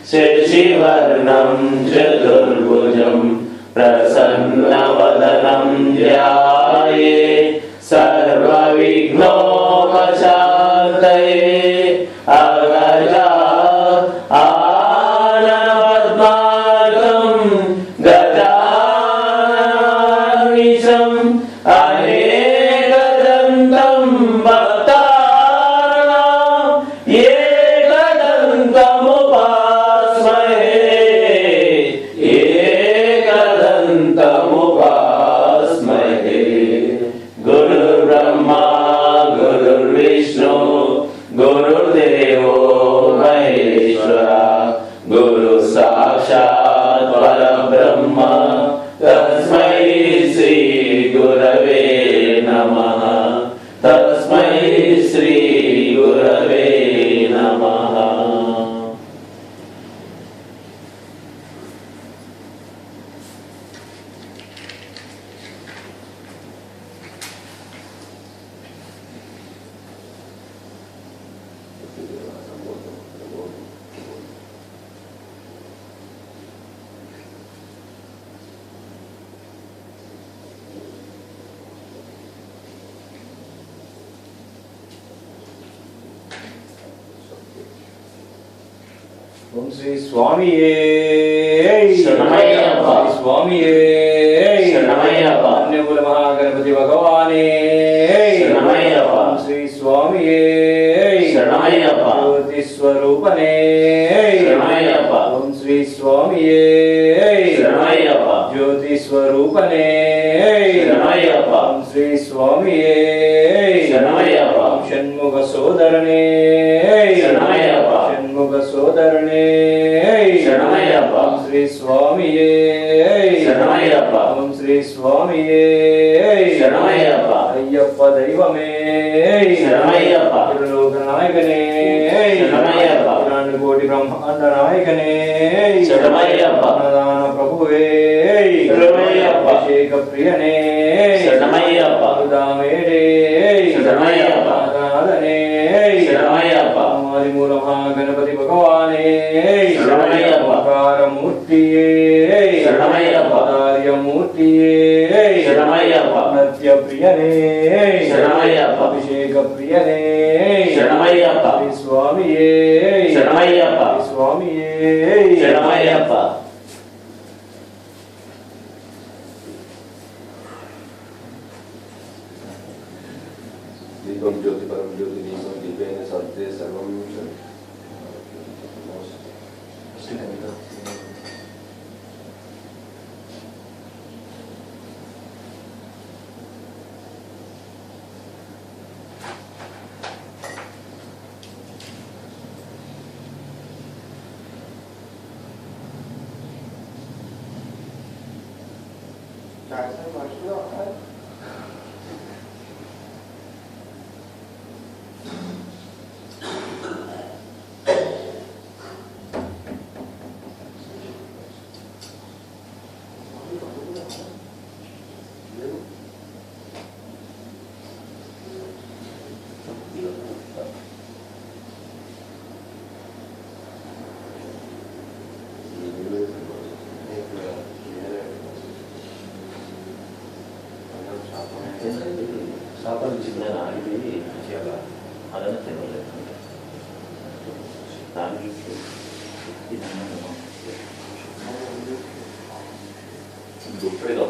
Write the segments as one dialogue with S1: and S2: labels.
S1: शशिवर्णं चतुर्भुजं प्रसन्नवदनं ध्याये सर्वविघ्नोपशान्तये अगजा आननपद्मार्गं गजाननमहर्निशम् अनेकदन्तं भक्तानां एकदन्तमुपास्महे गुरुर्ब्रह्मा गुरुर्विष्णु गुरुर्देवो महेश्वरा गुरु साक्षात् परब्रह्म तस्मै श्री गुरवे नमः तस्मै श्री गुरवे नमः।
S2: ओम श्री स्वामिये
S1: शरणमయ్యప్ప
S2: स्वामिये
S1: शरणमయ్యప్ప
S2: अन्यकुल महागणपति भगवाने
S1: शरणमయ్యప్ప
S2: ओम श्री स्वामिये
S1: शरणमయ్యప్ప
S2: ज्योति स्वरूपने
S1: शरणमయ్యప్ప
S2: ओम श्री स्वामिये
S1: शरणमయ్యప్ప
S2: ज्योति स्वरूपने
S1: शरणमయ్యప్ప
S2: ओम श्री स्वामिये
S1: शरणमయ్యప్ప
S2: षण्मुख सोदरने
S1: शरणमయ్యప్ప
S2: षण्मुख सोदरने
S1: शरणमయ్యప్ప
S2: ओम श्री स्वामिये
S1: शरणमయ్యప్ప
S2: ओम श्री स्वामिये
S1: शरणमయ్యప్ప
S2: अय्यप्प दैवमे
S1: शरणमయ్యప్ప
S2: त्रिलोक नायकने
S1: शरणमయ్యప్ప
S2: कोटि ब्रह्मांड नायकने
S1: शरणमయ్యప్ప
S2: अन्नदान प्रभुवे
S1: शरणमయ్యప్ప
S2: अभिषेक प्रियने
S1: शरणमయ్యప్ప
S2: दामेरे
S1: शरणमయ్యప్ప
S2: नादने
S1: शरणमయ్యప్ప
S2: आदिमूल महागणपति भगवाने
S1: शरणमయ్యప్ప
S2: मूर्तिये
S1: शरणमయ్యప్ప
S2: मूर्तिये
S1: शरणमయ్యప్ప
S2: नृत्य प्रियने
S1: शरणमయ్యప్ప
S2: अभिषेक प्रियने
S1: शरणमయ్యప్ప
S2: स्वामिये
S1: शरणमయ్యప్ప
S2: स्वामिये
S1: शरणमయ్యప్ప
S3: दीपम ज्योति परम ज्योति दीपम दीपेन सर्वे सर्वं
S1: సాపలు చిన్న ఇది చాలా అదన తెలియలేదు దానికి గుప్పెదో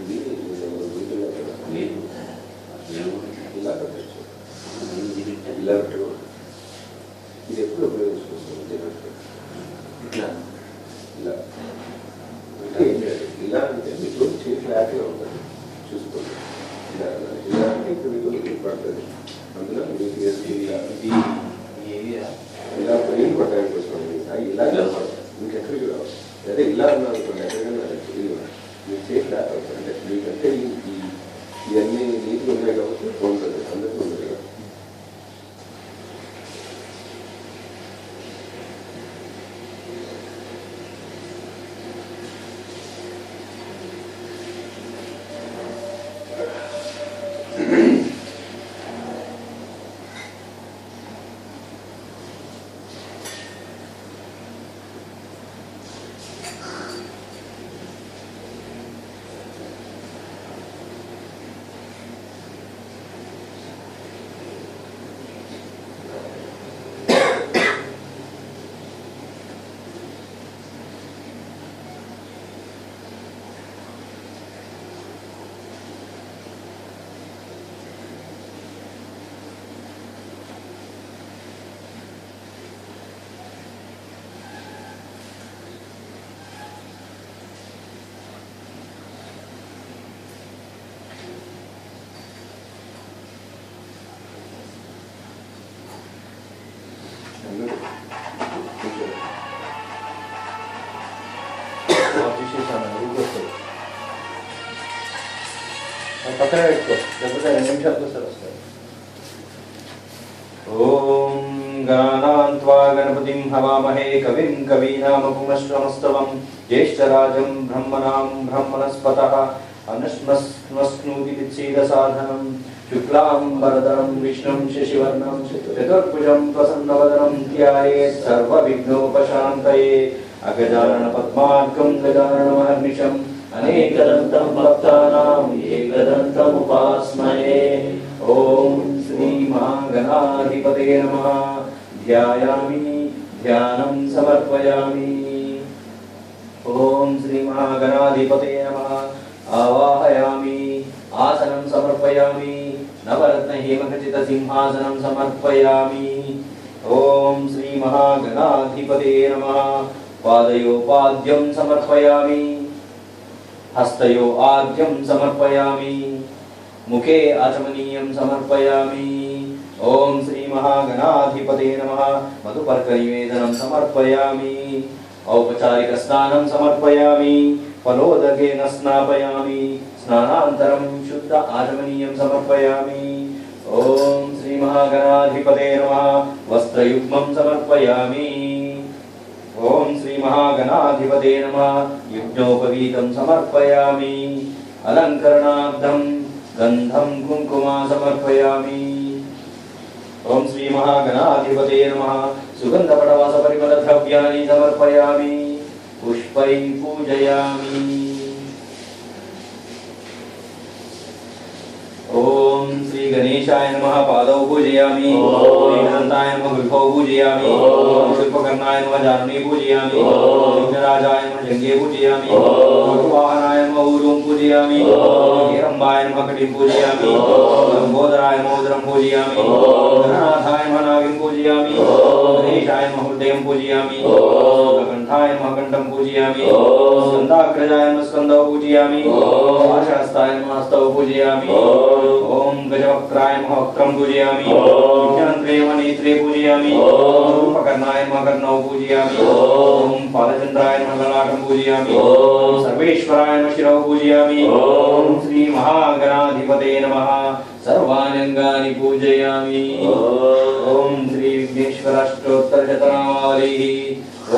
S3: ఇది ఇలా పెట్టచ్చు ఇలా పెట్టకూడదు. ఇది ఎప్పుడు ఉపయోగించుకోవచ్చు జనరేటర్ ఇంకెక్కడికి రావాలి అదే ఇలా అన్నారు అనుకోండి ఎక్కడికైనా మీరు చేసిన అంటే మీకంటే ఇవన్నీ నీటిగా ఉన్నాయి కాబట్టి ఉంటుంది అందరికీ ఉంటుంది కదా.
S2: పక్కన పెట్టుకో లేకపోతే 2 నిమిషాలకు వస్తారు. ఓం గణాన్వా గణపతిం హవామహే కవిం కవీనాముపమశ్రవస్తవం జ్యేష్ఠరాజం బ్రహ్మణాం బ్రహ్మణస్పతః అనుష్మస్నూతి విచ్ఛేదసాధనం శుక్లాం వరదరం విష్ణుం శశివర్ణం చతుర్భుజం ప్రసన్నవదనం ధ్యాయేత్ సర్వవిఘ్నోపశాంతయే అగజానన పద్మార్కం గజాననమహర్నిశం అనేకదంతం భక్తానాం ఏకదంతం ఉపాస్మహే. ఓం శ్రీ మహాగణాధిపతయే నమః. ధ్యాయామి ధ్యానం సమర్పయామి. ఓం శ్రీ మహాగణాధిపతయే నమః. ఆవాహయామి ఆసనం సమర్పయామి. నవరత్న హేమఖచిత సింహాసనం సమర్పయామి. ఓం శ్రీ మహాగణాధిపతయే నమః. పాదయోపాద్యం సమర్పయామి. హస్తయో ఆద్యం సమర్పయామి. ముఖే ఆచమనీయం సమర్పయామి. ఓం శ్రీ మహాగణాధిపతే నమః. మధుపర్క నివేదనం సమర్పయామి. ఔపచారిక స్నానం సమర్పయామి. ఫలోదకేన స్నాపయామి. స్నానాంతరం శుద్ధ ఆచమనీయం సమర్పయామి. ఓం శ్రీ మహాగణాధిపతే నమః. వస్త్రయుగ్మం సమర్పయామి. ఓం శ్రీ మహాగణాధిపతే నమః. యజ్ఞోపవీతం సమర్పయామి. అలంకరణార్థం గంధం కుంకుమ సమర్పయామి. ఓం శ్రీ మహాగణాధిపతే నమః. సుగంధపటవాస పరిమళ ద్రవ్యాన్ని సమర్పయామి. పుష్పై పూజయామి. ఓం శ్రీ గణేశాయ నమః. పాదౌ పూజయామి. ఓం అనంతాయ నమః. విభౌ పూజయామి. ఓం శిల్పకర్ణాయ నమః. జానుని పూజయామి. ఓం విఘ్నరాజాయ నమః. జంగే పూజయామి. ఓం వాహనాయ నమః. ఊరుం పూజయామి. ఓం హేరంబాయ నమః. కటిం పూజయామి. ఓం లంబోదరాయ నమః. ఉదరం పూజయామి. ఓం గణనాథాయ నమః. నాగిం పూజయామి. ఓం గణేశాయ నమః. హృదయం పూజయామి. ఓం కంఠాయ నమః. కంఠం పూజయామి. ఓం స్కందాగ్రజాయ నమః. స్కందౌ పూజయామి. ఓం ఆశహస్తాయ నమః. హస్తౌ పూజయామి. ఓం గజవక్త్రాయ నమః. వక్త్రం పూజయామి. ఓం విజ్ఞాంత్రే నమః. నేత్రే పూజయామి. ఓం రూపకర్ణాయ నమః. కర్ణౌ పూజయామి. ఓం పాదచంద్రాయ నమః. లలాటం పూజయామి. ఓం సర్వేశ్వరాయ నమః. శిరౌ పూజయామి. ఓం శ్రీ మహాగణాధిపతే నమః. సర్వానంగాని పూజయామి. ఓం శ్రీ విఘ్నేశ్వరాష్టోత్తర శతనామావళి.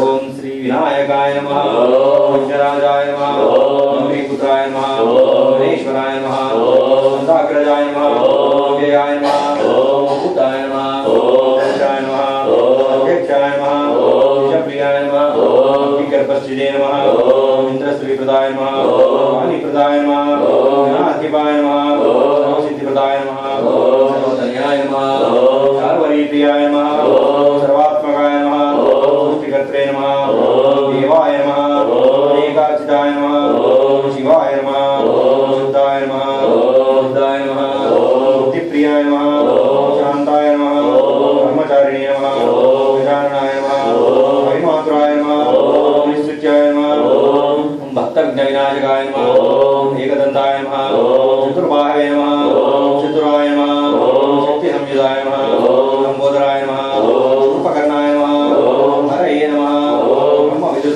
S2: ఓం శ్రీ వినాయకాయ నమః. ఓం విఘ్నరాజాయ నమః. ఓం శ్రీపుత్రాయ నమః. ఓం గణేశ్వరాయ నమః. ఓం స్కందాగ్రజాయ నమః. ఓం వ్యయాయ నమః. ఓం భూతాయ నమః. ఓం దశాయ నమః. ఓం అధ్యక్షాయ నమః. ఓం విషప్రియాయ నమః. ఓం వికర్పశ్చిదే నమః. ఓం ఇంద్రశ్రీప్రదాయ నమః. ఓం వాణిప్రదాయ నమః. ఓం గణాధిపాయ నమః. ఓం సిద్ధిప్రదాయ నమః. ఓం సర్వతనయాయ నమః. ఓం సార్వరీప్రియాయ నమః. ఓం సర్వాత్మకాయ నమః. ఓం సృష్టికర్త్రే నమః. ఓం దేవాయ నమః. ఓం ఏకాచితాయ నమః. ఓం శివాయ నమః. ఓం శుద్ధాయ నమః. ఓం బుద్ధాయ నమః. ఓం బుద్ధిప్రియాయ నమః. ఓం శాంతాయ నమః. ఓం బ్రహ్మచారిణే నమః. ఓం విచారణాయ నమః. ఓం హరిమాత్రాయ నమః. ఓం నిశ్చిత్యాయ నమః. ఓం భక్తజ్ఞ వినాశకాయ నమః. ఓం ఏకదంతాయ నమః. ఓం చతుర్బాహవే నమః. ఓం చతురాయ నమః. ఓం శక్తి సంయుధాయ నమః. ఓం లంబోదరాయ నమః. ఓం రూపకర్ణాయ నమః. ఓం హరయే నమః.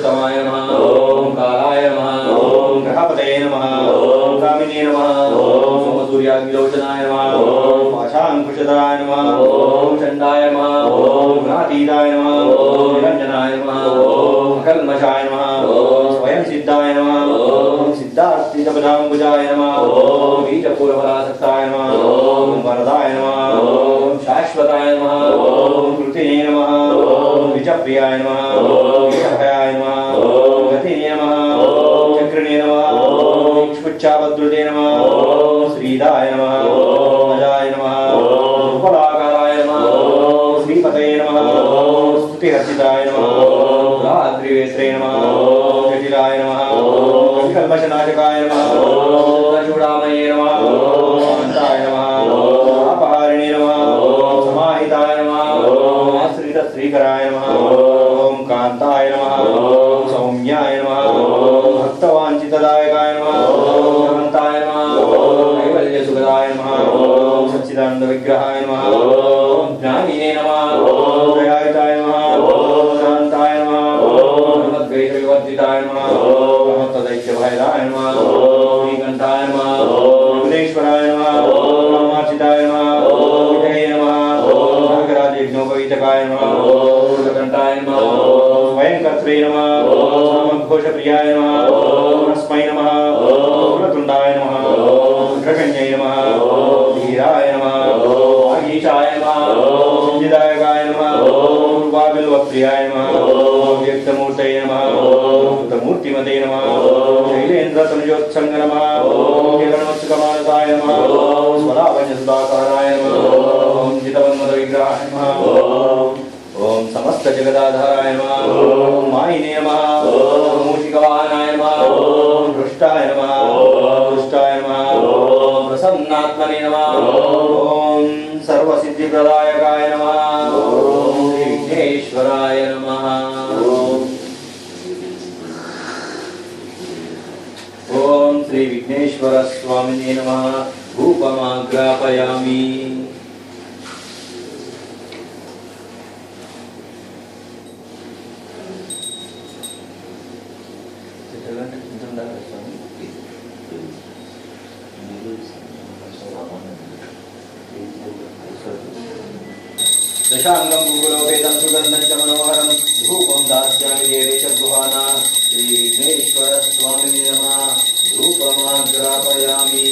S2: उत्तमाय नमः ओम कालाय नमः ओम ग्रहपतये नमः ओम कामिने नमः ओम सोमसूर्याग्निलोचनाय नमः ओम पाशाङ्कुशधराय नमः ओम चण्डाय नमः ओम गुणातीताय नमः ओम निरञ्जनाय नमः ओम कल्मषाय नमः ओम स्वयं सिद्धाय नमः ओम सिद्धार्थितपदाम्बुजाय नमः ओम बीजपूर्वफलासक्ताय नमः ओम वरदाय नमः ओम शाश्वताय नमः ओम कृतिने नमः ओम विजप्रियाय नमः ओम विजभयाय नमः ओम गतिने नमः ओम चक्रिणे नमः ओम इक्ष्पुच्छाभद्रुते नमः ओम श्रीदाय नमः ओम अजाय नमः ओम उपलाकाराय नमः ओम श्रीपतये नमः ओम स्तुतिहर्षिताय नमः ओम रात्रिवेत्रे नमः ओम जटिलाय नमः ओम कल्मषनाशकाय नमः ओम चूडामये नमः ओम शान्ताय नमः ओम अपहारिणे नमः ओम समाहिताय नमः ओम आश्रितश्रीकराय नमः ओम कान्ताय नमः ओम सौम्याय नमः ओम भक्तवाञ्छितदायकाय नमः ओम शान्ताय नमः ओम कैवल्यसुखदाय नमः ओम सच्चिदानन्दविग्रहाय नमः ओम ज्ञानिने नमः ओम दयायुताय नमः ओम शान्ताय नमः ओम मद्वेषविवर्जिताय नमः ओम तदैक्यभयदाय नमः ओम श्रीकण्ठाय नमः ओम विघ्नेश्वराय नमः ओम रामार्चिताय नमः ओम विजये नमः ओम नागराजयज्ञोपवीतकाय नमः ओम नीलकण्ठाय नमः ओम स्वयंकर्त्रे नमः ओम सामघोषप्रियाय नमः ओम अस्मै नमः ओम वक्रतुण्डाय नमः ओम कृष्णकन्यै नमः ओम धीराय नमः ओम आगीशाय नमः ओम सिद्धिदायकाय नमः ओम रूपाबिल्वप्रियाय नमः ओम व्यक्तमूर्तये नमः ओम मूर्तिमते नमः ओम शैलेन्द्रतनुजोत्संग नमः ओम किरणोत्सुकमानसाय नमः ओम स्वरावन्यसुधाकाराय नमः ओम जितवन्मदविग्रहाय नमः ओम समस्त जगदाधाराय नमः ओम मायिने नमः ओम मूषिकवाहनाय नमः ओम दृष्टाय नमः ओम दुष्टाय नमः ओम प्रसन्नात्मने नमः ओम सर्वसिद्धिप्रदायकाय नमः ओम विघ्नेश्वराय नमः ओम श्री विघ्नेश्वर स्वामिने नमः धूपमाग्रापयामि दशांगं गुरुलोकेतं सुगन्धं च मनोहरं धूपं दास्यामि देवेश गृहाणा श्री विघ्नेश्वर स्वामिने नमः धूपमाग्रापयामि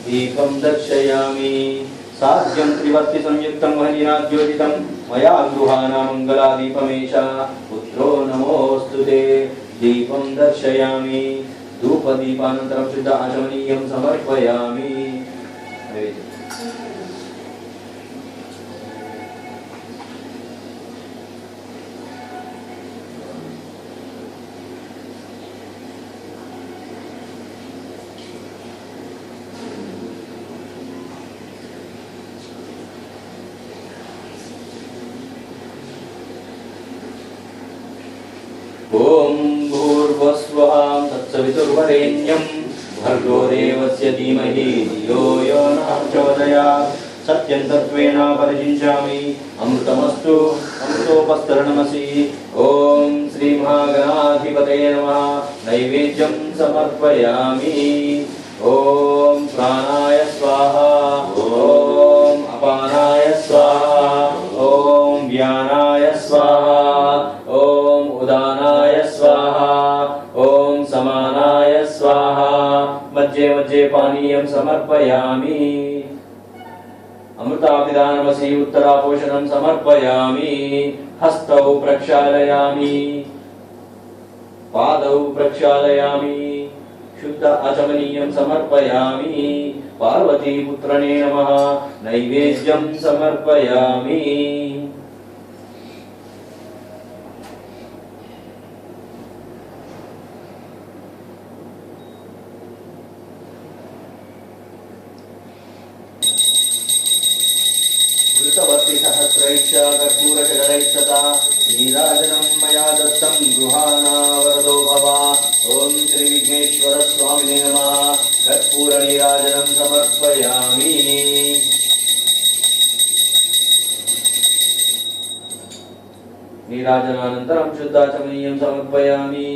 S2: दीपं दर्शयामि साध्यं त्रिवर्ति संयुक्तं महनीनाद्योतितं मया गृहाणा मङ्गलादीपमेष पुत्रो नमोऽस्तुते दीपं दर्शयामि धूपदीपानन्तरं शुद्ध आचमनीयं समर्पयामि ओम भूर्भुवस्वः तत्सवितुर्वरेण्यं भर्गो देवस्य धीमहि धियो यो नः प्रचोदयात् सत्यं तत्त्वेन परिचिञ्चामि अमृतमस्तु अमृतोपस्तरणमसि ओम श्री महागणाधिपतये नमः नैवेद्यं समर्पयामि ओम प्राणाय स्वाहा ओम अपानाय स्वाहा ओम व्यानाय स्वाहा ओम उदानाय स्वाहा ओम समानाय स्वाहा मध्ये मध्ये पानीयं समर्पयामि अमृताभिधानमसि उत्तरापोषणं समर्पयामि हस्तौ प्रक्षालयामि पादौ प्रक्षालयामि शुद्ध आचमनीयं समर्पयामि पार्वतीपुत्रने नमः नैवेद्यं समर्पयामि घृतवर्तिसहस्रैश्च कर्पूरशकलैस्तथा नीराजनं मया दत्तं गृहाणा वरदो भव ओम श्री विघ्नेश्वर स्वामिने नमः कर्पूरनीराजनं समर्पयामि नीराजनानन्तरं शुद्धाचमनीयं समर्पयामि।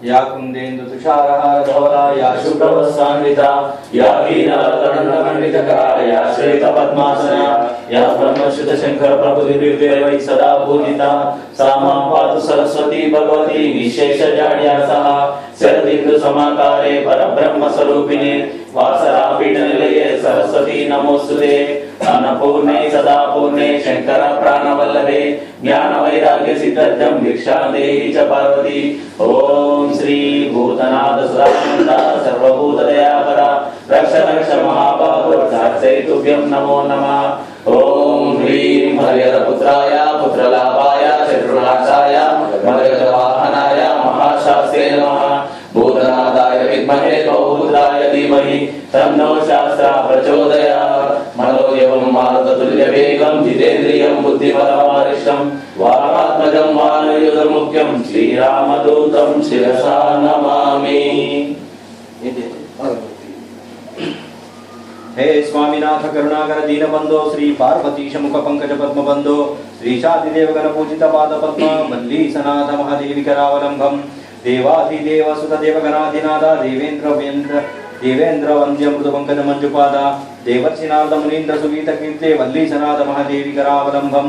S2: या कुंदेन्दु तुषारहार धवला या शुभ्रवस्त्रान्विता या वीणाकर्णमण्डितकरा या श्वेतपद्मासना या ब्रह्मश्रुत शंकर प्रभुर्देवैः सदा पूजिता सा मां पातु सरस्वती भगवती विशेषजाड्यासः शरदिन्दु समाकारे परब्रह्म स्वरूपिणे वासरापीठनिलये सरस्वती नमोस्तुते अन्नपूर्णे सदा पूर्णे शंकर प्राणवल्लभे ज्ञान वैराग्य सिद्धं भिक्षा देहि च पार्वती। ओम श्री भूतनाथ सदानंद सर्वभूतदयापरा रक्ष रक्ष महाबाहो दास्यै तुभ्यं नमो नमः। ओम ह्रीं हरिहरपुत्राय पुत्रलाभाय शत्रुनाशाय मरगजवाहनाय महाशास्त्रे नमः। भूतनाथाय विद्महे बहुपुत्राय धीमहि तन्नो शास्त्र प्रचोदयात्। मनोजवं मारुततुल्यवेगं जितेन्द्रियं बुद्धिमतामरिष्टं वारात्मजं वानरयुधमुख्यं श्रीरामदूतं शिरसा नमामि। हे स्वामीनाथ करुणाकर दीनबंधो श्री पार्वतीश मुख पंकज पद्म बंधो श्रीशादिदेव गण पूजित पाद पद्म वल्ली सनाथ महादेवी करावलंबम देवाधिदेव सुत देव गणाधिनाथ देवेंद्र वंद्य मृदु पंकज मंजुपाद देवर्षिनाथ मुनीन्द्र सुगीत कीर्ते वल्ली सनाथ महादेवी करावलंबम।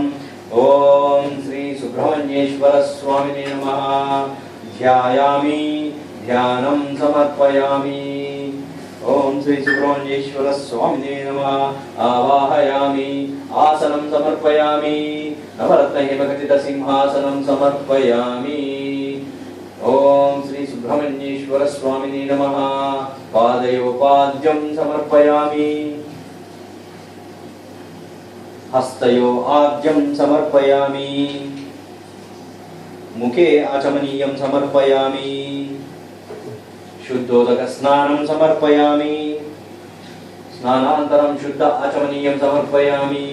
S2: ओम श्री सुब्रह्मण्येश्वर स्वामिने नमः। ध्यायामि ध्यानं समर्पयामि। ओम श्री सुब्रह्मण्येश्वर स्वामिने नमः। आवाहयामि आसनं समर्पयामि। नवरत्न हेमखचित सिंहासनं समर्पयामि। ओम श्री सुब्रह्मण्येश्वर स्वामिने नमः। पादयोपाद्यं समर्पयामि। हस्तयो आद्यं समर्पयामि। मुखे आचमनीयं समर्पयामि। शुद्धोदक स्नानं समर्पयामि। स्नानानन्तरं शुद्ध आचमनीयं समर्पयामि।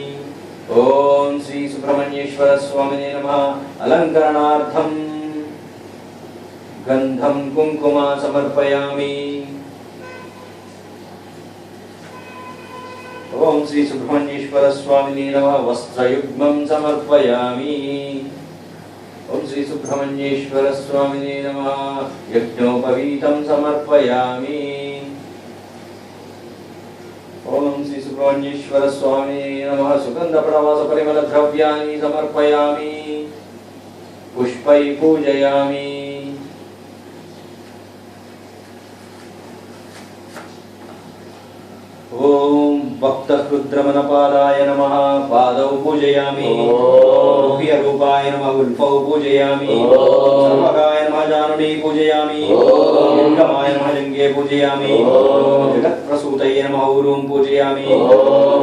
S2: ओम श्री सुब्रह्मण्येश्वर स्वामिने नमः। अलंकरणार्थं गंधं कुंकुम समर्पयामि। ओम श्री सुब्रह्मण्येश्वर स्वामिने नमः। वस्त्रयुग्मं समर्पयामि। ओम श्री सुब्रह्मण्येश्वर स्वामिने नमः। यज्ञोपवीतं समर्पयामि। ओम श्री सुब्रह्मण्येश्वर स्वामिने नमः। सुगंधप्रवास परिमल द्रव्याणि समर्पयामि। पुष्पै पूजयामि। ओम भक्त रुद्रमनपादाय नमः। पादौ पूजयामि। रूपाय नमः। उल्फौ पूजयामि। सर्वगाय नमः। जानुनी पूजयामि। गमाय नमः। जंगे पूजयामि। जगत्प्रसूतये नमः। ऊरुं पूजयामि।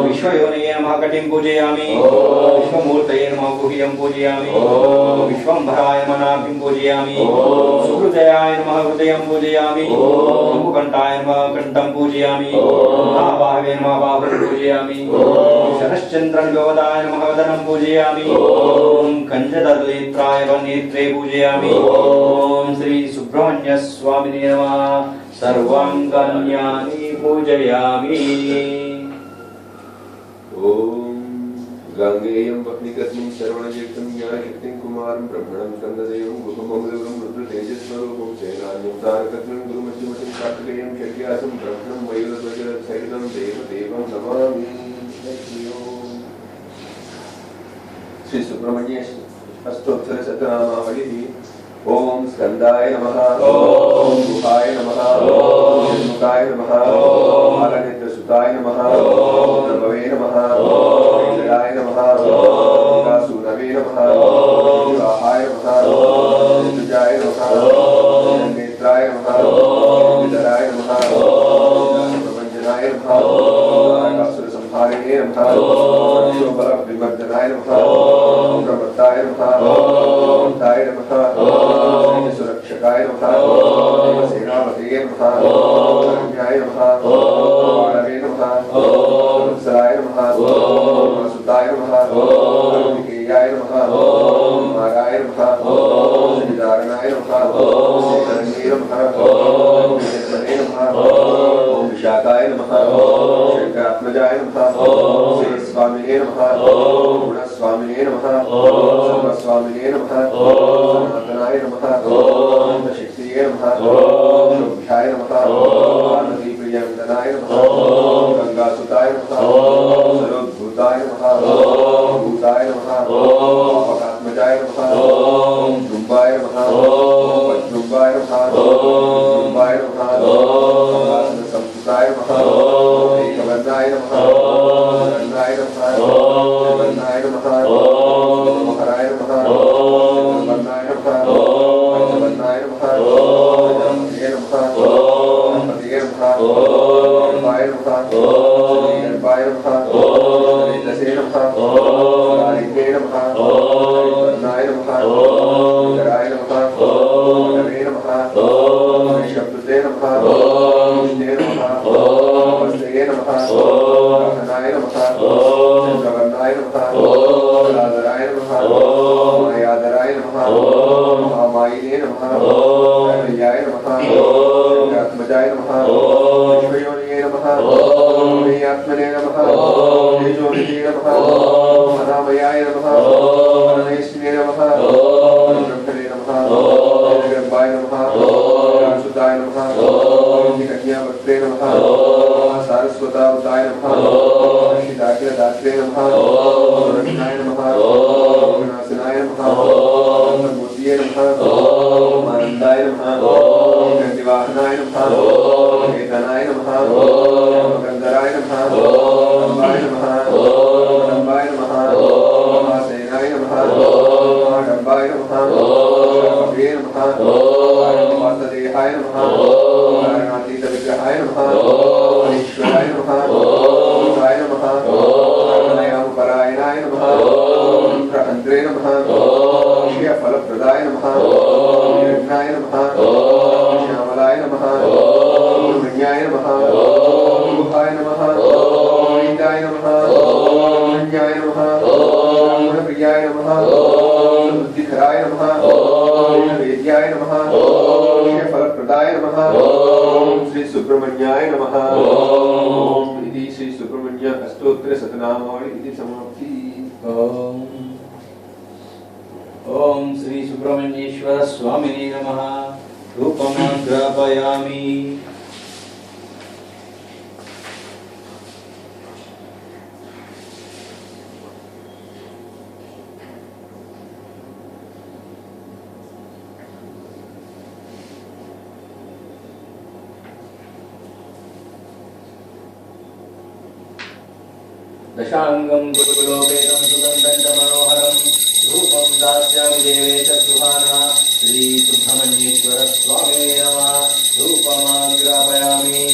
S2: विश्वयोनये नमः। कटिं पूजयामि। विश्वमूर्तये नमः। गुह्यं पूजयामि। विश्वंभराय नमः। नाभिं पूजयामि। सुहृदयाय नमः। हृदयं पूजयामि। कंठकाय नमः। कंठं पूजयामि। महाभावे नमः। बाहुं पूजयामि। शरश्चन्द्रं गवदाय नमः। वदनं पूजयामि। ओम कंजदलनेत्राय नेत्रे पूजयामि। ओम श्री सुब्रह्मण्य स्वामिने नमः। सर्वाङ्गान्यानि पूजयामि।
S3: ओम गंगेयं वह्निकर्णिं श्रवणज्येष्ठं ज्ञानकीर्तिं कुमारं ब्रह्मणं स्कन्ददेवं गुरुममदेवं रुद्रतेजस्वरूपं सेनान्यं तारकत्वं गुरुमध्यमतिं कार्तिकेयं शक्यासं ब्रह्मणं मयूरध्वजसहितं देवदेवं नमामि। श्री सुब्रह्मण्य अष्टोत्तर शतनामावली। ओम स्कंदाय नमः। ओम गुहाय नमः। ओम मुखाय नमः। ओम सुताय नमः नभवे नमः जलाय नमः सूनवे नमः विवाहाय नमः ऋतुजाय नमः नेत्राय नमः विदराय नमः प्रपंचनाय नमः असुर संहारिणे नमः शोभल विवर्धनाय नमः प्रवत्ताय नमः ताय नमः सुरक्षकाय नमः सेनापतये नमः शरण्याय नमः मानवे नमः वत्सलाय नमः सुताय नमः कार्तिकेयाय नमः कुमाराय नमः श्रीधारणाय नमः शरण्ये नमः विजयत्मने नमः ओम विशाखाय नमः शंकरात्मजाय नमः शिवस्वामिने नमः गुणस्वामिने नमः सर्वस्वामिने नमः सनातनाय नमः शक्तिये नमः शोभ्याय नमः पार्वती प्रियंदनाय नमः गंगासुताय नमः सर्वभूताय नमः भूताय नमः पापकात्मजाय नमः डुम्बाय नमः पद्डुम्बाय नमः डुम्बाय नमः संस्कृताय नमः एकवर्णाय नमः वर्णाय नमः वर्णाय नमः महराय नमः वर्णाय नमः पंचवर्णाय नमः पतये नमः पतये नमः गर्भाय नमः गर्भाय नमः रजसे नमः कारिणे नमः वर्णाय नमः उदराय नमः नवे नमः शब्दते नमः विष्णे नमः वस्त्रये नमः रखनाय नमः चंद्रवर्णाय नमः जलाधराय नमः मायाधराय नमः महामायिने नमः त्रैयाय नमः शंकरात्मजाय नमः विश्वयोनिये नमः आत्मने नमः तेजोनिधे नमः अनामयाय नमः अननेश्वरे नमः ब्रह्मणे नमः गर्भाय नमः सुताय नमः कन्यावक्त्रे नमः सारस्वतावताय नमः शिदाखिलदात्रे नमः सुरक्षणाय नमः विनाशनाय नमः मूर्तिये नमः आनन्दाय नमः गन्धिवाहनाय नमः वेदनाय नमः गन्धराय नमः अम्बाय नमः अम्बाय नमः महासेनाय नमः महाडम्बाय नमः भव्ये नमः वासदेहाय नमः कारणातीत विग्रहाय नमः ईश्वराय नमः भूताय नमः परायणाय नमः प्रहन्द्रे नमः फलप्रदाय नमः यज्ञाय नमः श्यामलाय नमः मण्याय नमः गुहाय नमः ईदाय नमः मण्याय नमः गुणप्रियाय नमः बुद्धिधराय नमः वेद्याय नमः फलप्रदाय नमः श्री सुब्रह्मण्याय नमः इति श्री सुब्रह्मण्य अष्टोत्तर शतनामावली इति समाप्ति।
S2: ओम श्री सुब्रह्मण्येश्वर स्वामिने नमः। रूपं ग्रापयामि। दशांगं गुरुलोकेतं सुगन्धं च मनोहरं रूपं दास्यामि देवेश सुहाना। श्री सुब्रह्मण्येश्वर स्वामिने नमः। रूपमाग्रापयामि।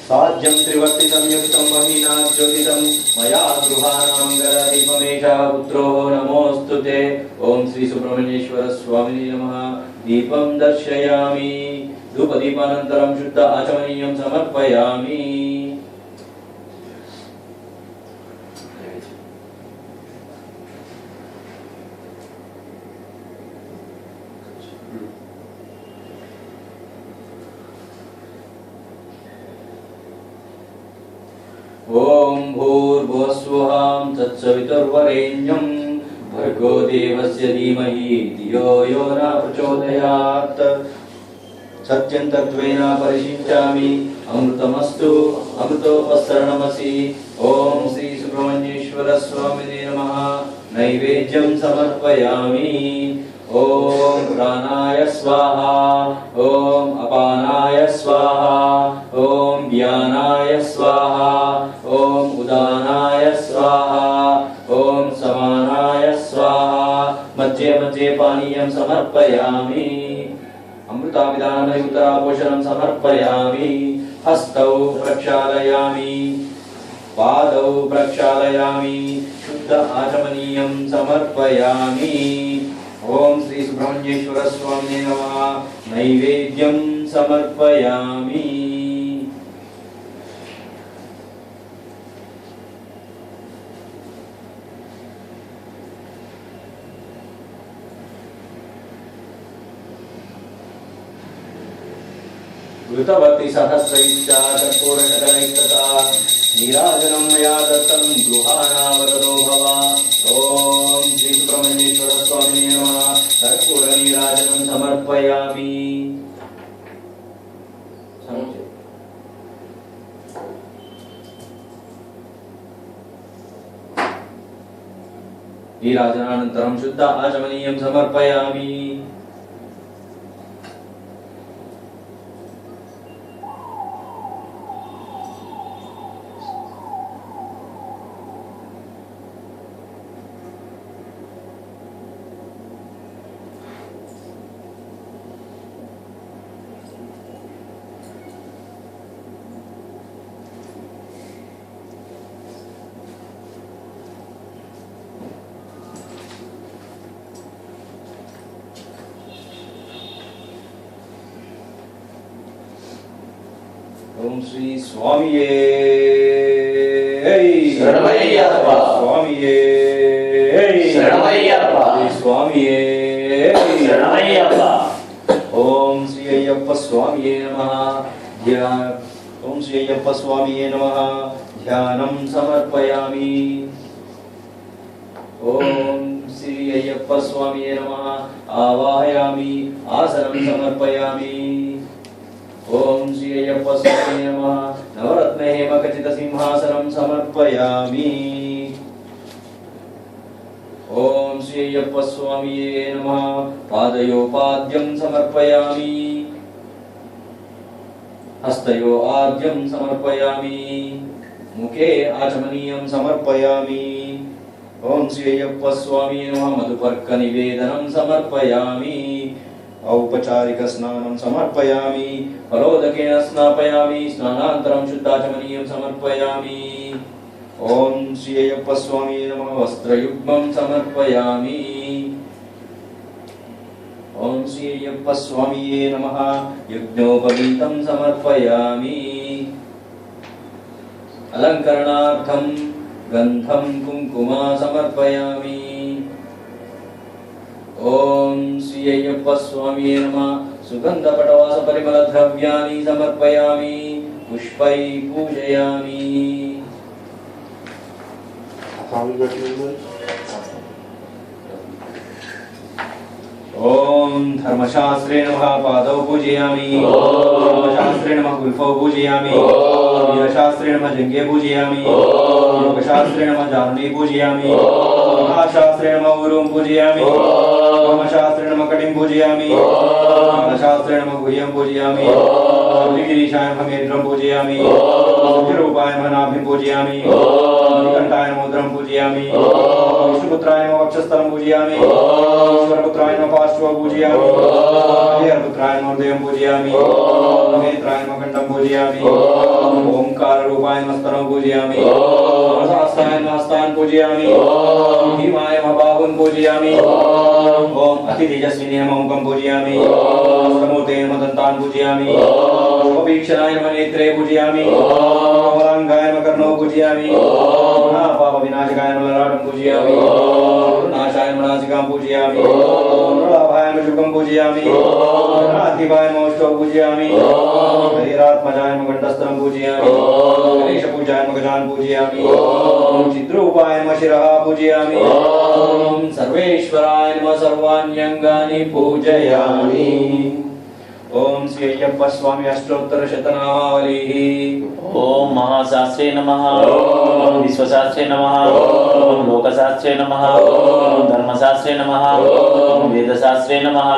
S2: साज्यं त्रिवर्ति संयुक्तं महीना ज्योतिषं मया गृहाणां गरदीपमेषः पुत्रो नमोऽस्तुते। ओम श्री सुब्रह्मण्येश्वर स्वामिने नमः। दीपं दर्शयामि। धूपदीपानन्तरं शुद्ध आचमनीयं समर्पयामि। ओम भूर्भुवस्वः तत्सवितुर्वरेण्यं भर्गो देवस्य धीमहि धियो यो न प्रचोदयात्। सत्यं तत्त्वेन परिशिञ्चामि अमृतमस्तु अमृतोपस्तरणमसि। ओम श्री सुब्रह्मण्येश्वर स्वामिने नमः। नैवेद्यं समर्पयामि। ओम प्राणाय स्वाहा। ओम अपानाय स्वाहा। ओम ज्ञानाय स्वाहा। ओम उदानाय स्वाहा। ओम समानाय स्वाहा। मध्ये मध्ये पानीयं समर्पयामि। अमृताभिधानयुतरापोषणं समर्पयामि। हस्तौ प्रक्षालयामि। पादौ प्रक्षालयामि। शुद्ध आचमनीयं समर्पयामि। ओम श्री सुब्रह्मण्येश्वर स्वामिने नमः। नैवेद्यं समर्पयामि। घृतवती सहस्रैश्च कर्पूरशकलैस्तथा नीराजनं मया दत्तं गृहाणावरदो भव। ओम श्री सुब्रह्मण्येश्वर स्वामिने नमः। कर्पूरनीराजनं समर्पयामि। नीराजनानन्तरं शुद्ध आचमनीयं समर्पयामि। ओम श्री स्वामिये
S1: शरणमय्यप्पा।
S2: स्वामिये
S1: शरणमय्यप्पा।
S2: स्वामिये
S1: शरणमय्यप्पा।
S2: ओम श्री अय्यप्पा स्वामिये नमः। ध्यान। ओम श्री अय्यप्पा स्वामिये नमः। ध्यानं समर्पयामि। ओम श्री अय्यप्पा स्वामिये नमः। आवाहयामि। आसनं समर्पयामि। ओम श्री अय्यप्पा स्वामिने नमः। नवरत्न हेमखचित सिंहासनं समर्पयामि। ओम श्री अय्यप्पा स्वामिने नमः। पादयोपाद्यं समर्पयामि। हस्तयो आद्यं समर्पयामि। मुखे आचमनीयं समर्पयामि। ओम श्री अय्यप्पा स्वामिने नमः। मधुपर्क निवेदनं समर्पयामि। औपचारिक स्नानं समर्पयामि। फलोदकेन स्नापयामि। स्नानानन्तरं शुद्धाचमनीयं समर्पयामि। ओम श्री अय्यप्पा स्वामिने नमः। वस्त्रयुग्मं समर्पयामि। ओम श्री अय्यप्पा स्वामिने नमः। यज्ञोपवीतं समर्पयामि। अलङ्करणार्थं गन्धं कुङ्कुमा समर्पयामि। ओम श्री अय्यप्पा स्वामिने नमः। सुगन्धपटवास परिमल द्रव्याणि समर्पयामि। पुष्पै पूजयामि। ओम धर्मशास्त्रे नमः। पादौ पूजयामि। धर्मशास्त्रे नमः। गुल्फौ पूजयामि। वीरशास्त्रे नमः। जङ्घे पूजयामि। योगशास्त्रे नमः। जानुनी पूजयामि। महाशास्त्रे नमः। ऊरुं पूजयामि। ब्रह्मशास्त्रे नमः। कटिं पूजयामि। शास्त्रे नमः। गुह्यं पूजयामि। गिरीशाय नमः। मेत्रं पूजयामि। रूपाय नमः। नाभिं पूजयामि। कंठाय नमः। उदरं पूजयामि। विष्णुपुत्राय नमः। वक्षस्थलं पूजयामि। ईश्वरपुत्राय नमः। पार्श्वं पूजयामि। हरिहरपुत्राय नमः। हृदयं पूजयामि। नेत्राय नमः। कंठं पूजयामि। ओंकार रूपाय नमः। स्तनं पूजयामि। सहस्राय नमः। हस्तान् पूजयामि। भीमाय नमः। बाहुं पूजयामि। ओम अति तेजस्विने नमः। मुखं पूजयामि। समूर्ते नमः। दन्तान् पूजयामि। उपवीक्षणाय नमः। नेत्रे पूजयामि। कमलाङ्गाय नमः। कर्णौ पूजयामि। पाप विनाशकाय नमः। ललाटं पूजयामि। नाशाय नमः। नासिकां पूजयामि। प्रलाभाय नमः। शुकं पूजयामि। नाथिवाय नमः। ओष्ठौ पूजयामि। हरिहरात्मजाय नमः। कंठस्थलं पूजयामि। गणेशपूजाय नमः। गजान् पूजयामि। चिद्रूपाय नमः। शिरः पूजयामि। सर्वेश्वराय नमः। सर्वाण्यङ्गानि पूजयामि। ओम श्री अय्यप्प स्वामी अष्टोत्तर शतनामावली।
S1: ओम महाशास्त्रे नमः। ओम विश्वशास्त्रे नमः। ओम लोकशास्त्रे नमः। ओम धर्मशास्त्रे नमः। ओम वेदशास्त्रे नमः।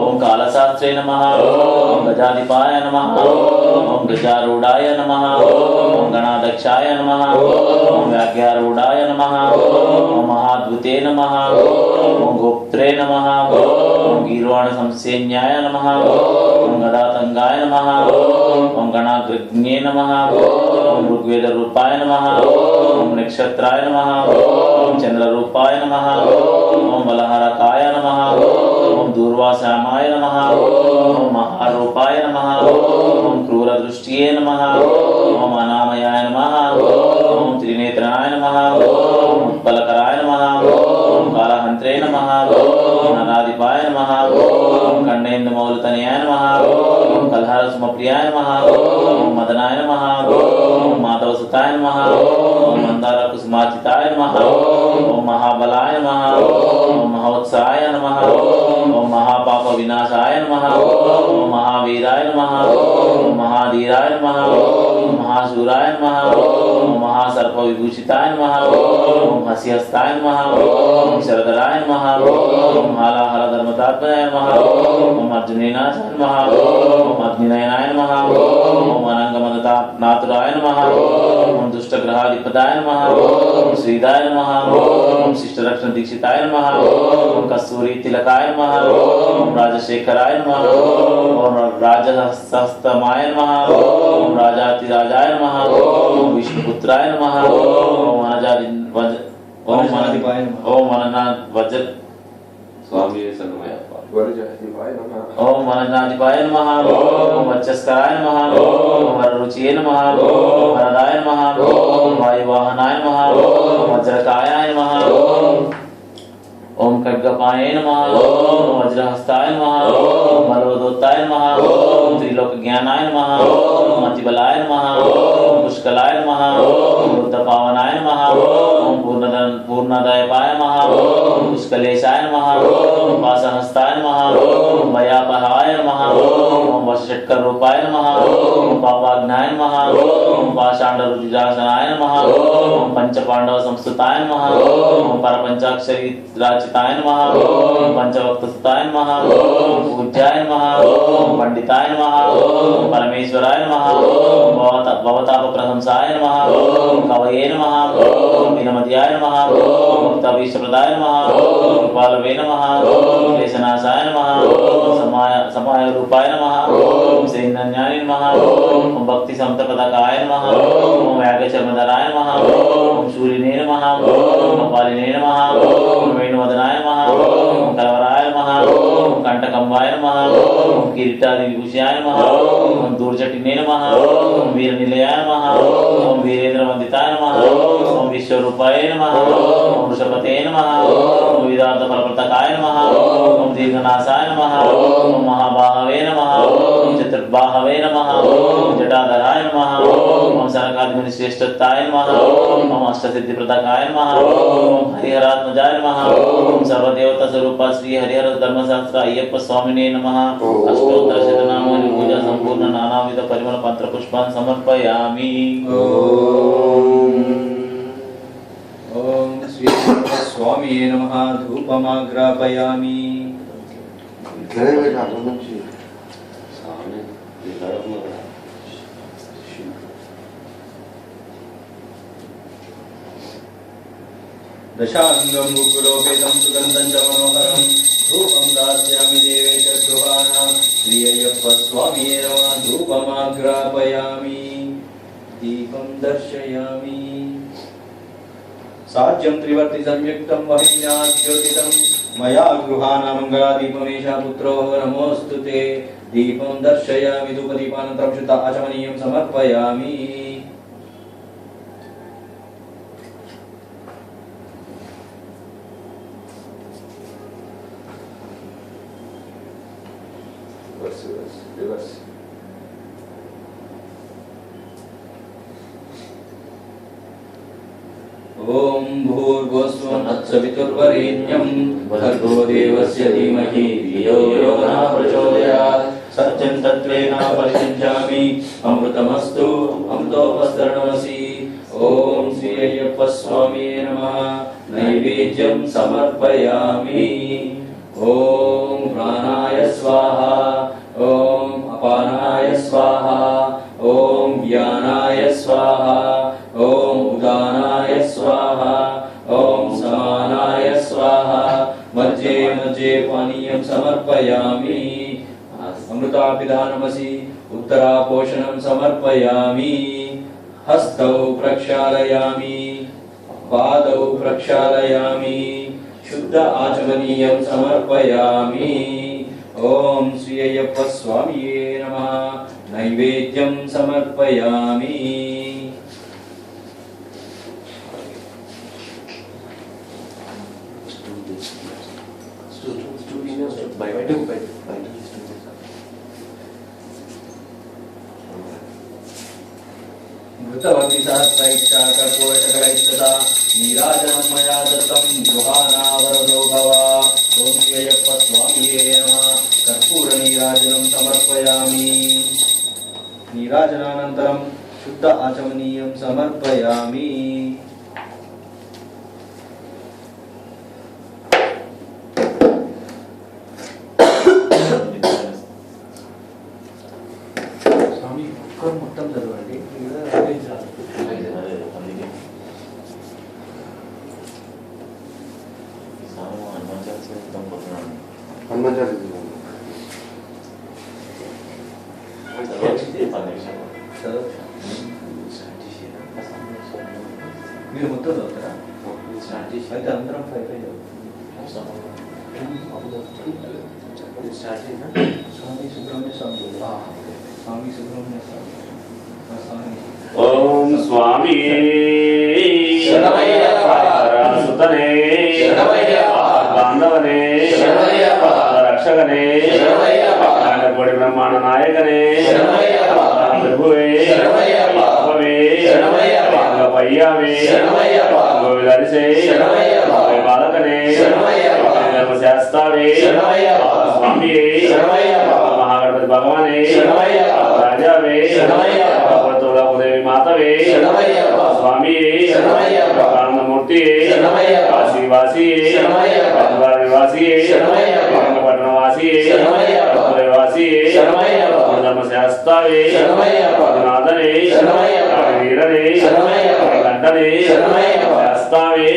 S1: ओम कालशास्त्रे नमः। ओम गजाधिपाय नमः। ओम गजारूढ़ाय नमः। ओम गणाध्यक्षाय नमः। ओम व्याघ्यारूढ़ाय नमः। ओम महाद्भुते नमः। ओम गोप्त्रे नमः। ओम गीर्वाण संसेन्याय नमः। ओम गदातंगाय नमः। ओम गणाग्रज्ञे नमः। ओम ऋग्वेद रूपाय नमः। ओम नक्षत्राय नमः। ओम चंद्र रूपाय नमः। ओम बलहरकाय नमः। ओम दूर्वासामाय नमः। ओम महारूपाय नमः। ओम क्रूरदृष्टिये नमः। ओम अनामयाय नमः। ओम त्रिनेत्राय नमः। ओम उत्पलकराय नमः। ओम कालहंत्रे नमः। ओम अनादिपाय नमः। ओम कण्डेन्दुमौलितनयाय नमः। ओम कलहरसुमप्रियाय नमः। ओम मदनाय नमः। ओम माधवसुताय नमः। ओम मंदारकुसुमार्चिताय नमः। ओम महाबलाय नमः। ओम महोत्साहाय नमः। ओम महापाप विनाशाय नमः। ओम महावीराय नमः। ओम महाधीराय नमः। ओम महाशूराय नमः। ओम महासर्प विभूषिताय नमः। ओम हसिहस्ताय नमः। ओम शरदराय नमः। ओम हालाहल धर्मतात्मनाय नमः। ओम अर्जुनेनाशाय नमः। ओम अग्निनयनाय नमः। ओम अनंगमदनातुराय नमः। ओम दुष्टग्रहाधिपताय नमः। ओम श्रीदाय नमः। ओम शिष्टरक्षण दीक्षिताय नमः। ओम कस्तूरी तिलकाय नमः। ओम राजशेखराय नमः। ओम राजहस्तमाय नमः। ओम राजातिराजाय नमः। ओम विष्णुपुत्राय नमः। ओम
S2: वज्राधिपाय नमः।
S1: ओम अननाथ वज्र
S3: स्वामी सन्मयप्पा वरजाधिपाय नमः।
S1: ओम वननाधिपाय नमः। ओम वक्षस्कराय नमः। ओम वररुचिये नमः। ओम वरदाय नमः। ओम वायुवाहनाय नमः। ओम वज्रकायाय नमः। ओम खड्गपाय नमः। ओम वज्रहस्ताय नमः। ओम मलोदोत्ताय नमः। ओम त्रिलोकज्ञानाय नमः। ओम अतिबलाय नमः। ओम पुष्कलाय नमः। ओम रुद्रपावनाय नमः। ओम पूर्णदयपाय नमः। ओम पुष्कलेशाय नमः। ओम पाशहस्ताय नमः। ओम भयापहाय नमः। ओम वषट्कर रूपाय नमः। ओम पापाग्नाय नमः। ओम पाषाण्डरुद्रासनाय नमः। ओम पंचपांडव संस्तुताय नमः। ओम परपंचाक्षरी चिताय नमः। ओम पंचवक्तसुताय नमः। ओम पूज्याय नमः। ओम पंडिताय नमः। ओम परमेश्वराय नमः। ओम भवताप प्रशंसाय नमः। ओम कवये नमः। ओम विनमत्याय नमः। ओम मुक्ताभीष्टप्रदाय नमः। ओम कृपालवे नमः। ओम क्लेशनाशाय नमः। ओम समाय रूपाय नमः। ओम श्रीनन्याय नमः। ओम भक्ति समतपदकाय नमः। ओम व्याघ्रचर्मधराय नमः। ओम शूलिने नमः। ओम कपालिने नमः। ओम वेणुवदनाय नमः। ओम कलवराय नमः। ओम कंटकंबाय नमः। ओम किरीटादिविभूषयाय नमः। ओम दूरजटिने नमः। ओम वीरनिलयाय नमः। ओम वीरेन्द्रवन्दिताय नमः। ओम विश्वरूपाय नमः। ओम वृषभते नमः। ओम विदार्थफलप्रदकाय नमः। ओम दीर्घनाशाय नमः। ओम महाबाहवे नमः। ओम चतुर्बाहवे नमः। ओम जटाधराय नमः। ओम सनकादिमुनिश्रेष्ठताय नमः। ओम अष्टसिद्धिप्रदकाय नमः। ओम हरिहरात्मजाय नमः। ओम सर्वदेवता स्वरूपा श्री हरिहर धर्मशास्त्र अय्यप्प स्वामिने नमः। अष्टोत्तर शतनामावली पूजा संपूर्ण नानाविध परिमल पत्र पुष्पान् समर्पयामि।
S2: ओम श्री स्वामी नमः। धूपमाग्रापयामि। दशांगं मुकुलोपेतं सुगन्धं च मनोहरं धूपं दास्यामि देवेश गृहाणां श्री अय्यप्प स्वामी नमः। धूपमाग्रापयामि। दीपं दर्शयामि। साज्यं त्रिवर्ति संयुक्तं वह्निनाद्योतितं मया गृहाणां मङ्गलादीपमेषा पुत्रो नमोऽस्तु ते। दीपं दर्शयामि। धूपदीपानन्तरं शुद्ध आचमनीयं समर्पयामि।
S3: रिवर्स
S2: ओम भूर्भुवस्सुवन्नत्सवितुर्वरेण्यं भर्गो देवस्य धीमहि धियो यो नः प्रचोदयात्। सत्यं तत्त्वेन परिचिन्त्यामि अमृतमस्तु अमृतोपस्तरणमसि ओम श्री अय्यप्प स्वामिये नमः नैवेद्यं समर्पयामि ओम प्राणाय स्वाहा ओम अपानाय स्वाहा ओम व्यानाय स्वाहा ओम उदानाय स्वाहा ओम समानाय स्वाहा मध्ये मध्ये पानीयं समर्पयामि अमृतापिधानमसि उत्तरापोषणं समर्पयामि हस्तौ प्रक्षालयामि पादौ प्रक्षालयामि शुद्ध आचमनीयं समर्पयामि ओम श्री अय्यप्प स्वामिये नमः नैवेद्यं समर्पयामि मृतवती सहस्रैश्चा कर्पूरशकलैस्तथा नीराजनं मया दत्तं गृहानावरदो भव ॐ श्री अय्यप्प स्वामिये नमः कर्पूरनीराजनं समर्पयामि नीराजनानन्तरं शुद्ध आचमनीयं समर्पयामि स्वामी మొత్తం చదవండి మీరు మొత్తం చదువుతారా అయితే అందరం 5 స్వామి సుబ్రహ్మణ్య స్వామి స్వామి సుబ్రహ్మణ్య స్వామి
S1: ओम स्वामी सुतने बांधवने रक्षकने कोटि ब्रह्मांड नायकने प्रभुवे पय्यावे गोविलरिसे बालकने धर्मशास्त्रावे स्वामी महागणपति भगवाने राजावे देवी मातवे स्वामी आनंदमूर्ति काशीवासी निवासी पटनवासी वासी धर्मशास्त्रावे नादने वीरने कंठने शास्त्रावे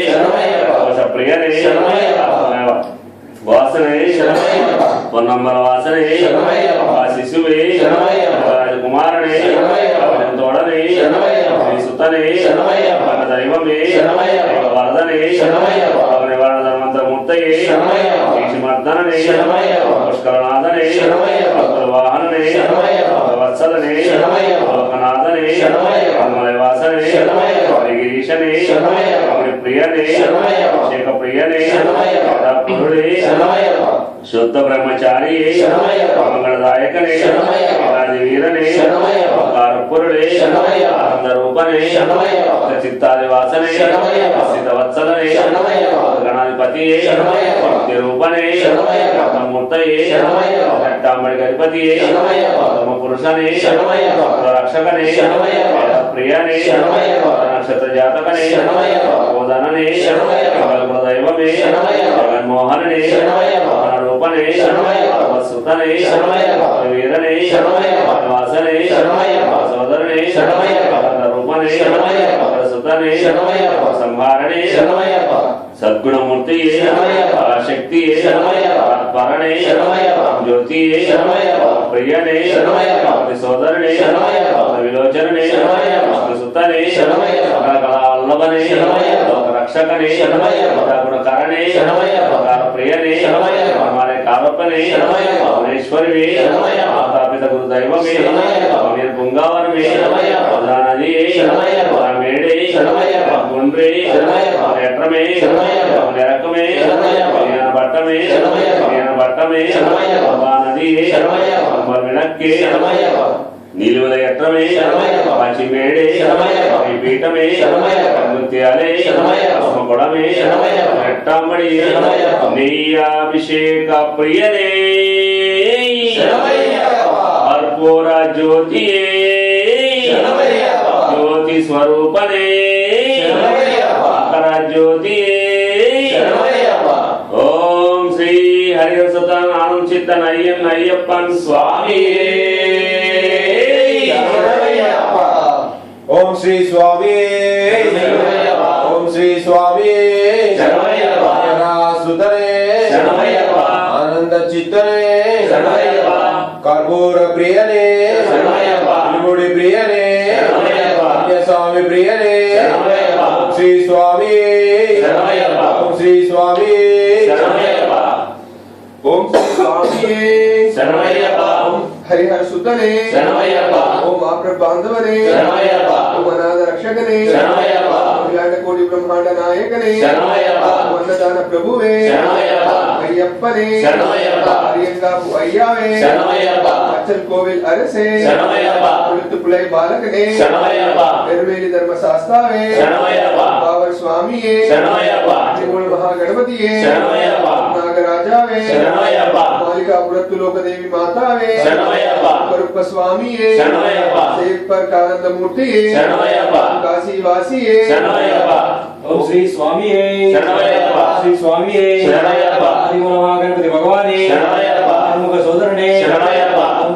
S1: प्रियने वासने పొన్నమ్మల వాసనే శిశువే రాజకుమారనే తోడనే సుతనే దైవమే వరదనే నివారణ ధర్మంతమూర్తయే దీక్షమర్దననే పుష్కరనాథనే వాహననే వత్సలనే లోకనాథనే వాసనే గిరీశనే ప్రియనే అభిషేక ప్రియనే పురుడే शुद्ध ब्रह्मचारी मंगलदायकने राजवीरने कारपुरुडे आनंदरूपने चित्तादिवासने सिद्धवत्सलने गणाधिपतिये रूपने मूर्तये घट्टांबडिगधिपतिये पुरुषने रक्षकने प्रियने नक्षत्र जातकने गोदनने दैवमे जगन्मोहनने रूपने सुतने वीरने वासने सोदरने रूपने सुतने संहारणे सद्गुणमूर्ति शक्ति परणे ज्योति प्रियने सोदरणे विलोचने सुतने कलावल्लभने रक्षकने गुणकरणे प्रियने हमारे कारोपने महेश्वरी माता पिता गुरुदैवमे पुंगावरमे प्रधानजी मेड़े गुंड्रे नेत्रमे नेरकमे भट्टमे भट्टमे नदी विनक्के नीलुवल यत्रमे पाचिमेड़े पीठमे नृत्याले गुड़मे नेट्टांबड़ी नेय्याभिषेक प्रियने
S4: కర్పూర జ్యోతియే
S2: శరణమయ్యప్ప.
S4: జ్యోతి స్వరూపనే
S2: శరణమయ్యప్ప.
S4: మకర జ్యోతియే
S2: శరణమయ్యప్ప.
S4: ఓం శ్రీ హరిహరసుతం ఆనంద చిత్తన్ అయ్యన్ అయ్యప్పన్ స్వామి
S2: శరణమయ్యప్ప.
S5: ఓం శ్రీ స్వామి
S2: శరణమయ్యప్ప.
S5: ఓం శ్రీ స్వామి
S2: శరణమయ్యప్ప.
S5: సుతనే
S2: శరణమయ్యప్ప.
S5: ఆనంద చిత్తనే
S2: శరణమయ్యప్ప.
S5: కర్పూర ప్రియనే
S2: శరణమయ్యప్ప.
S5: ఇరుముడి ప్రియనే
S2: శరణమయ్యప్ప.
S5: స్వామి ప్రియనే
S2: శరణమయ్యప్ప.
S5: ఓం శ్రీ స్వామి
S2: శరణమయ్యప్ప.
S5: ఓం శ్రీ స్వామి
S2: శరణమయ్యప్ప.
S3: ఓం శ్రీ స్వామి
S2: శరణమయ్యప్ప.
S3: హరిహర సుతనే
S2: శరణమయ్యప్ప.
S3: ఓం ఆప్ర బాంధవనే
S2: శరణమయ్యప్ప.
S3: ఓం అనాథ రక్షకనే
S2: శరణమయ్యప్ప.
S3: అఖిలాండ కోటి బ్రహ్మాండ నాయకనే
S2: శరణమయ్యప్ప.
S3: అన్నదాన ప్రభువే
S2: శరణమయ్యప్ప.
S3: అయ్యప్పనే
S2: శరణమయ్యప్ప.
S3: అయ్యంగాపు అయ్యావే
S2: శరణమయ్యప్ప.
S3: అచ్చల్ కోవిల్ అరసే
S2: శరణమయ్యప్ప.
S3: పులుతుపులై బాలకనే
S2: శరణమయ్యప్ప.
S3: నెరవేలి ధర్మ శాస్త్రావే
S2: శరణమయ్యప్ప.
S3: పావర్ స్వామియే
S2: శరణమయ్యప్ప.
S3: త్రిమూల మహాగణపతియే
S2: శరణమయ్యప్ప.
S3: నాగరాజావే
S2: శరణమయ్యప్ప.
S3: మాలికా పురత్తులోకదేవి మాతావే
S2: శరణమయ్యప్ప.
S3: కరుప్ప స్వామియే
S2: శరణమయ్యప్ప.
S3: సేవికానందమూర్తియే
S2: శరణమయ్యప్ప.
S3: కాశీవాసియే
S2: శరణమయ్యప్ప.
S6: ఓం శ్రీ స్వామియే
S2: శరణమయ్యప్ప.
S6: శ్రీ స్వామియే
S2: శరణమయ్యప్ప.
S6: ఆదిమూల మహాగణపతి భగవానే
S2: శరణమయ్యప్ప.
S6: ఆరుముఖ సోదరుడే
S2: శరణమయ్యప్ప.
S6: ఓం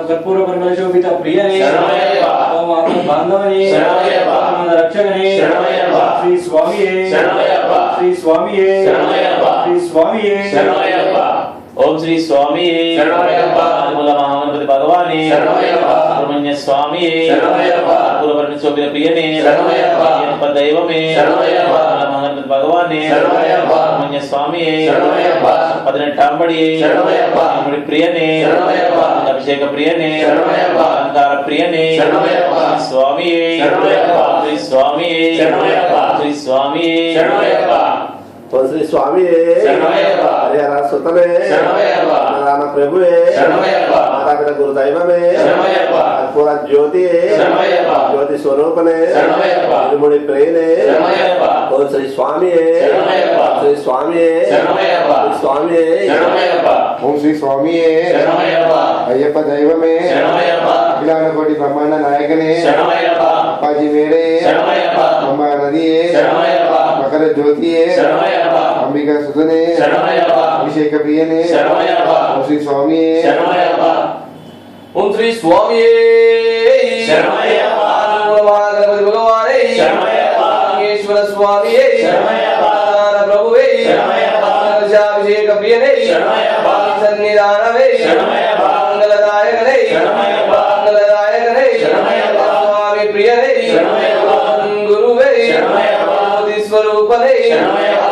S6: కర్పూర పరిమళ శోభిత ప్రియనే
S2: శరణమయ్యప్ప.
S6: ఓం ఆత్మ బాంధవనే
S2: శరణమయ్యప్ప.
S6: ఆనంద రక్షకనే
S2: శరణమయ్యప్ప.
S6: శ్రీ స్వామియే
S2: శరణమయ్యప్ప.
S6: శ్రీ స్వామియే
S2: శరణమయ్యప్ప.
S6: శ్రీ స్వామియే
S2: శరణమయ్యప్ప.
S1: ఓం శ్రీ స్వామి
S2: శరణమయ్యప్ప.
S1: తిరుమల మహాగణపతి భగవానే
S2: శరణమయ్యప్ప.
S1: సుబ్రహ్మణ్య స్వామి
S2: శరణమయ్యప్ప.
S1: పూర్వవర్ణ శోభిత ప్రియనే
S2: శరణమయ్యప్ప.
S1: అయ్యప్ప దైవమే
S2: శరణమయ్యప్ప.
S1: తిరుమల మహాగణపతి భగవానే
S2: శరణమయ్యప్ప.
S1: సుబ్రహ్మణ్య స్వామి
S2: శరణమయ్యప్ప.
S1: 18
S2: శరణమయ్యప్ప.
S1: ఇనుముడి ప్రియనే
S2: శరణమయ్యప్ప.
S1: అభిషేక ప్రియనే
S2: శరణమయ్యప్ప.
S1: అలంకార ప్రియనే
S2: శరణమయ్యప్ప.
S1: స్వామి
S2: శరణమయ్యప్ప.
S1: శ్రీ స్వామి
S2: శరణమయ్యప్ప.
S1: శ్రీ స్వామి
S2: శరణమయ్యప్ప.
S5: ఓం శ్రీ స్వామి
S2: శరణమయ్యప్ప.
S5: హరిహర సుతనే
S2: శరణమయ్యప్ప.
S5: రామ ప్రభువే
S2: శరణమయ్యప్ప.
S5: మాతాపిత గురు దైవమే
S2: శరణమయ్యప్ప.
S5: కర్పూర జ్యోతియే
S2: శరణమయ్యప్ప.
S5: జ్యోతి స్వరూపనే
S2: శరణమయ్యప్ప.
S5: ఇరుముడి ప్రియనే
S2: శరణమయ్యప్ప.
S5: ఓం శ్రీ స్వామియే
S2: శరణమయ్యప్ప.
S5: శ్రీ స్వామియే
S2: శరణమయ్యప్ప.
S5: శ్రీ స్వామియే
S2: శరణమయ్యప్ప.
S3: ఓం శ్రీ స్వామియే
S2: శరణమయ్యప్ప.
S3: అయ్యప్ప దైవమే
S2: శరణమయ్యప్ప.
S3: అఖిలాండ కోటి బ్రహ్మాండ నాయకనే
S2: శరణమయ్యప్ప.
S3: అప్పాజీ మేడే
S2: శరణమయ్యప్ప.
S3: అమ్మా నదియే
S2: శరణమయ్యప్ప.
S3: మకర జ్యోతియే
S2: శరణమయ్యప్ప.
S3: అంబికా సుతనే
S2: శరణమయ్యప్ప.
S3: అభిషేక ప్రియనే
S2: శరణమయ్యప్ప.
S3: ఓం శ్రీ స్వామియే
S2: శరణమయ్యప్ప. ఓం శ్రీ స్వామియే శరణమయ్యప్ప.
S5: మహాగణపతి భగవానే
S2: శరణమయ్యప్ప.
S5: ఈశ్వర స్వామియే
S2: శరణమయ్యప్ప.
S5: ప్రభువే
S2: శరణమయ్యప్ప.
S5: అభిషేక ప్రియనే
S2: శరణమయ్యప్ప.
S5: సన్నిధానమే
S2: శరణమయ్యప్ప.
S5: మంగళదాయకనే
S2: శరణమయ్యప్ప.
S5: మంగళదాయకనే
S2: శరణమయ్యప్ప.
S5: స్వామి ప్రియనే
S2: శరణమయ్యప్ప.
S5: గురువే
S2: శరణమయ్యప్ప.
S5: జ్యోతి స్వరూపనే
S2: శరణమయ్యప్ప.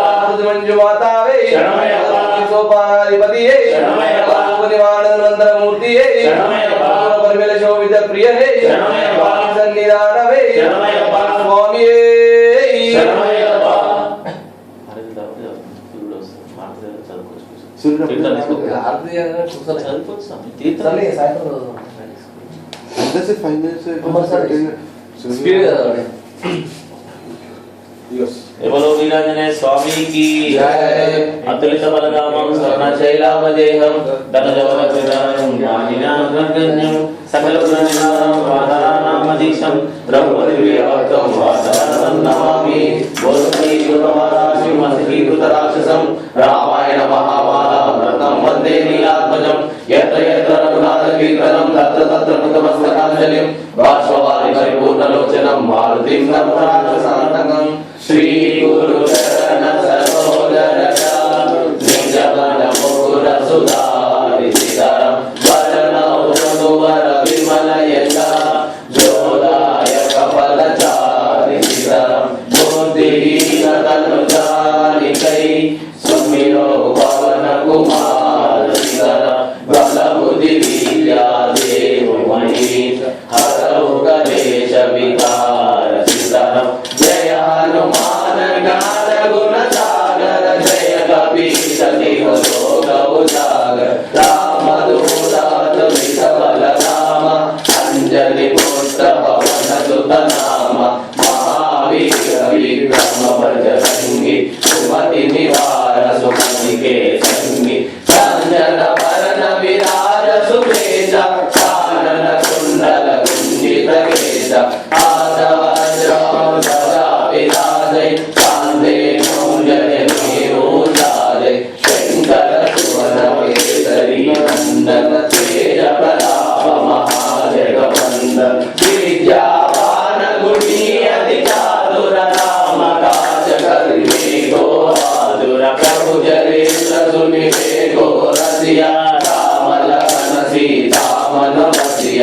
S5: మంజు మాతావే
S2: శరణమయ్యప్ప.
S5: సోపానాధిపతియే
S2: శరణమయ్యప్ప.
S5: నివారణంతరమూర్తియే
S2: శరణమయ్యప్ప.
S5: పరిమళ శోభిత ప్రియనే
S2: శరణమయ్యప్ప.
S5: సన్నిధానమే
S2: శరణమయ్యప్ప.
S5: స్వామియే
S2: శరణమయ్యప్ప.
S1: ఎవరో వీరాంజనేయ స్వామికి
S2: జై.
S1: అతులిత బలరామం స్వర్ణశైలావదేహం ధనజవనం జ్ఞానినాగన్యం సకల గుణనినాదం వాదనానామధీశం బ్రహ్మదివ్యవర్తం వాదనానం నమామి
S2: శ్రీమద్గీకృత రాక్షసం రామాయణ మహాభారతం రత్నం వందే నీలాత్మజం యత్ర యత్ర రఘునాథ కీర్తనం తత్ర తత్ర కృతమస్తకాంజలిం బాష్పవారి పరిపూర్ణలోచనం మారుతిం నమః రాక్షసాంతకం శ్రీ గురు చరణ సరోజరజ నిజ బల ముకుర సుధారితరం వరణ రఘువర విమల యశ జోదాయక ఫలచారితరం బుద్ధిహీన తనుజానికై సుమిరో పవన కుమార బల బుద్ధి విద్యా దేవమణి హరౌ గణేశ వికార సీతరం జయ హనుమాన్ జ్ఞాన గుణ సాగర జయ కపీశ లోక ఉజాగర రామ దూత బల రామ అంజలి పుత్ర పవన సుత నామ మహావీర విక్రమ భజరంగి సుమతి నివార సుమతికే సంగి సంజన వరణ విరాజ సువేశ కానన
S1: సీతామనవ ప్రియ